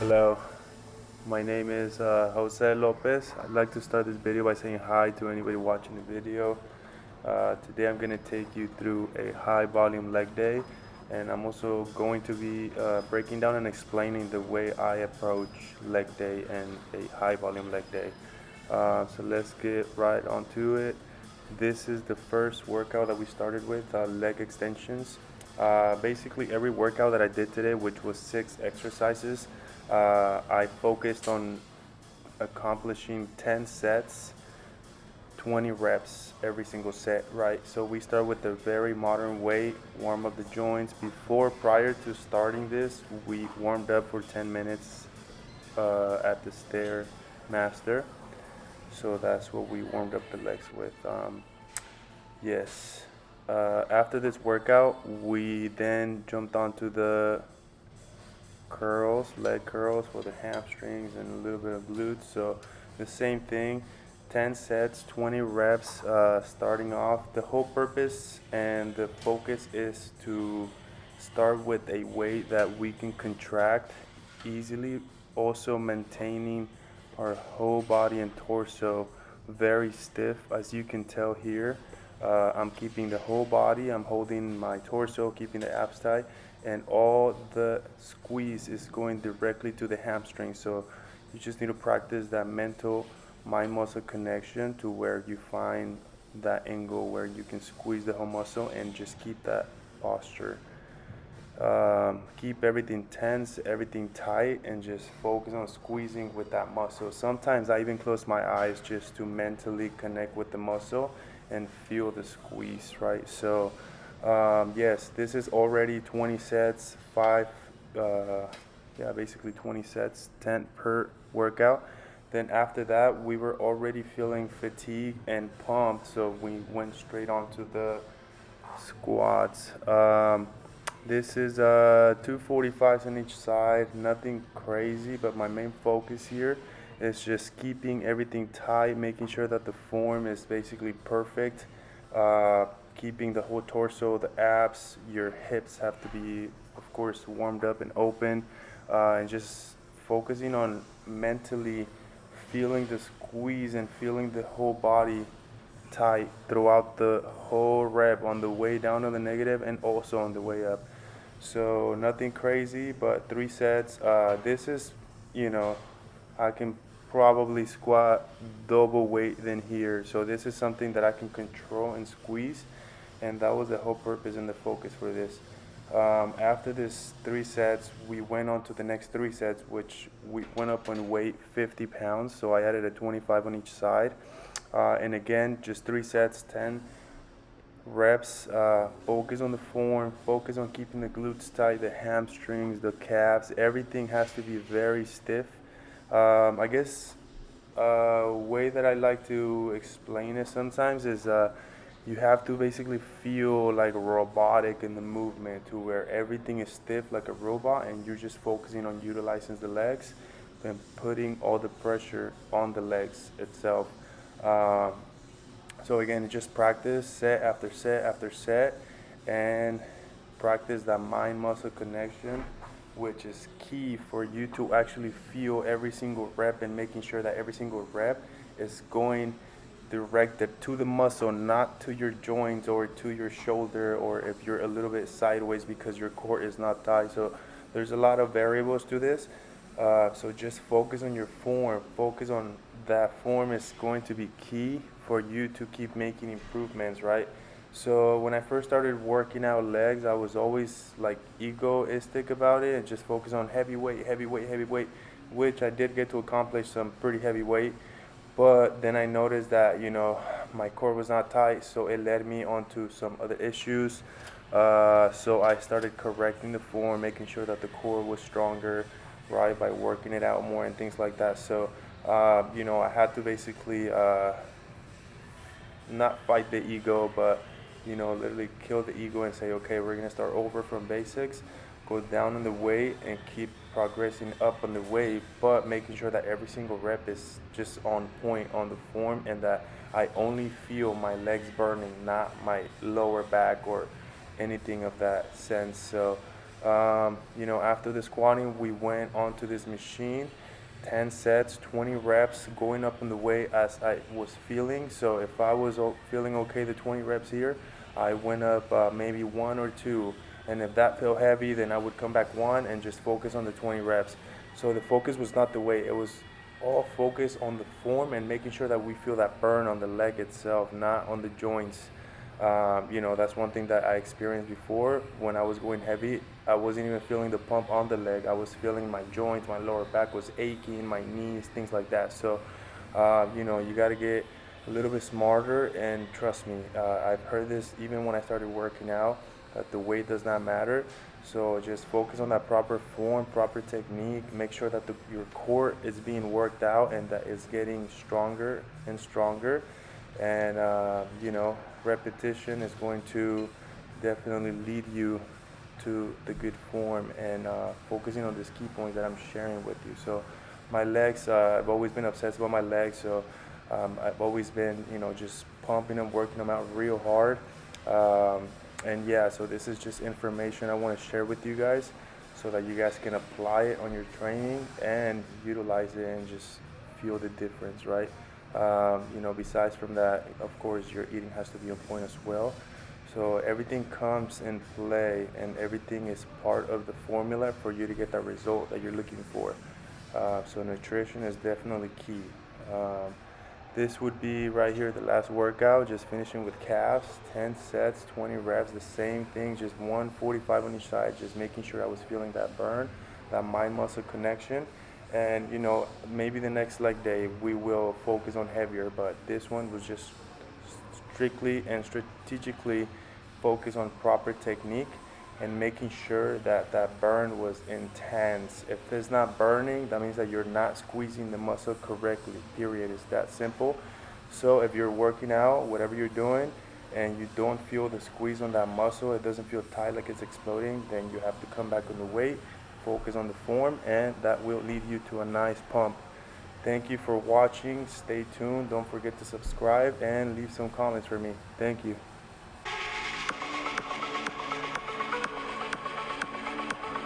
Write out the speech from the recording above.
Hello, my name is Jose Lopez. I'd like to start this video by saying hi to anybody watching the video. Today I'm going to take you through a high volume leg day, and I'm also going to be breaking down and explaining the way I approach leg day and a high volume leg day. So let's get right onto it. This is the first workout that we started with, leg extensions. Basically every workout that I did today, which was 6 exercises, I focused on accomplishing 10 sets, 20 reps every single set, right? So we start with the very modern way, warm up the joints. Prior to starting this, we warmed up for 10 minutes at the Stair Master. So that's what we warmed up the legs with. Yes. After this workout, we then jumped onto the leg curls for the hamstrings and a little bit of glutes. So the same thing, 10 sets, 20 reps, starting off. The whole purpose and the focus is to start with a weight that we can contract easily, also maintaining our whole body and torso very stiff. As you can tell here, I'm keeping the whole body, I'm holding my torso, keeping the abs tight, and all the squeeze is going directly to the hamstring. So you just need to practice that mental mind muscle connection to where you find that angle where you can squeeze the whole muscle and just keep that posture. Keep everything tense, everything tight, and just focus on squeezing with that muscle. Sometimes I even close my eyes just to mentally connect with the muscle and feel the squeeze, right? So, yes, this is already 20 sets, basically 20 sets, 10 per workout. Then after that, we were already feeling fatigued and pumped, so we went straight on to the squats. This is 245s on each side, nothing crazy, but my main focus here is just keeping everything tight, making sure that the form is basically perfect, keeping the whole torso, the abs, your hips have to be, of course, warmed up and open, and just focusing on mentally feeling the squeeze and feeling the whole body tight throughout the whole rep on the way down on the negative and also on the way up. So nothing crazy, but 3 sets. This is, you know, I can probably squat double weight than here. So this is something that I can control and squeeze, and that was the whole purpose and the focus for this. After this 3 sets, we went on to the next 3 sets, which we went up on weight 50 pounds. So I added a 25 on each side. And again, just 3 sets, 10 reps. Focus on the form, focus on keeping the glutes tight, the hamstrings, the calves. Everything has to be very stiff. I guess way that I like to explain it sometimes is you have to basically feel like robotic in the movement to where everything is stiff like a robot and you're just focusing on utilizing the legs and putting all the pressure on the legs itself. Um, so again, just practice set after set after set and practice that mind muscle connection, which is key for you to actually feel every single rep and making sure that every single rep is going directed to the muscle, not to your joints or to your shoulder, or if you're a little bit sideways because your core is not tight. So there's a lot of variables to this. So just focus on your form. Focus on that form is going to be key for you to keep making improvements, right? So when I first started working out legs, I was always like egoistic about it and just focus on heavy weight, heavy weight, heavy weight, which I did get to accomplish some pretty heavy weight. But then I noticed that, my core was not tight, so it led me onto some other issues. So I started correcting the form, making sure that the core was stronger, right, by working it out more and things like that. So, I had to basically not fight the ego, but literally kill the ego and say, okay, we're gonna start over from basics, go down in the weight, and keep progressing up on the weight, but making sure that every single rep is just on point on the form, and that I only feel my legs burning, not my lower back or anything of that sense. So After the squatting, we went onto this machine, 10 sets, 20 reps, going up in the weight as I was feeling. So if I was feeling okay, the 20 reps here, I went up maybe one or two. And if that felt heavy, then I would come back one and just focus on the 20 reps. So the focus was not the weight, it was all focus on the form and making sure that we feel that burn on the leg itself, not on the joints. That's one thing that I experienced before when I was going heavy. I wasn't even feeling the pump on the leg. I was feeling my joints, my lower back was aching, my knees, things like that. So, you got to get a little bit smarter. And trust me, I've heard this even when I started working out, that the weight does not matter. So just focus on that proper form, proper technique. Make sure that your core is being worked out and that it's getting stronger and stronger. And repetition is going to definitely lead you to the good form, and focusing on this key point that I'm sharing with you. So my legs, I've always been obsessed about my legs. So I've always been, just pumping them, working them out real hard. And yeah, so this is just information I want to share with you guys so that you guys can apply it on your training and utilize it and just feel the difference, right? Besides from that, of course, your eating has to be on point as well. So everything comes in play, and everything is part of the formula for you to get that result that you're looking for. So nutrition is definitely key. This would be right here, the last workout, just finishing with calves, 10 sets, 20 reps, the same thing, just 145 on each side, just making sure I was feeling that burn, that mind muscle connection. And maybe the next leg day we will focus on heavier, but this one was just strictly and strategically focused on proper technique and making sure that that burn was intense. If it's not burning, that means that you're not squeezing the muscle correctly, period. It's that simple. So if you're working out, whatever you're doing, and you don't feel the squeeze on that muscle, it doesn't feel tight like it's exploding, then you have to come back on the weight, focus on the form, and that will lead you to a nice pump. Thank you for watching. Stay tuned. Don't forget to subscribe and leave some comments for me. Thank you.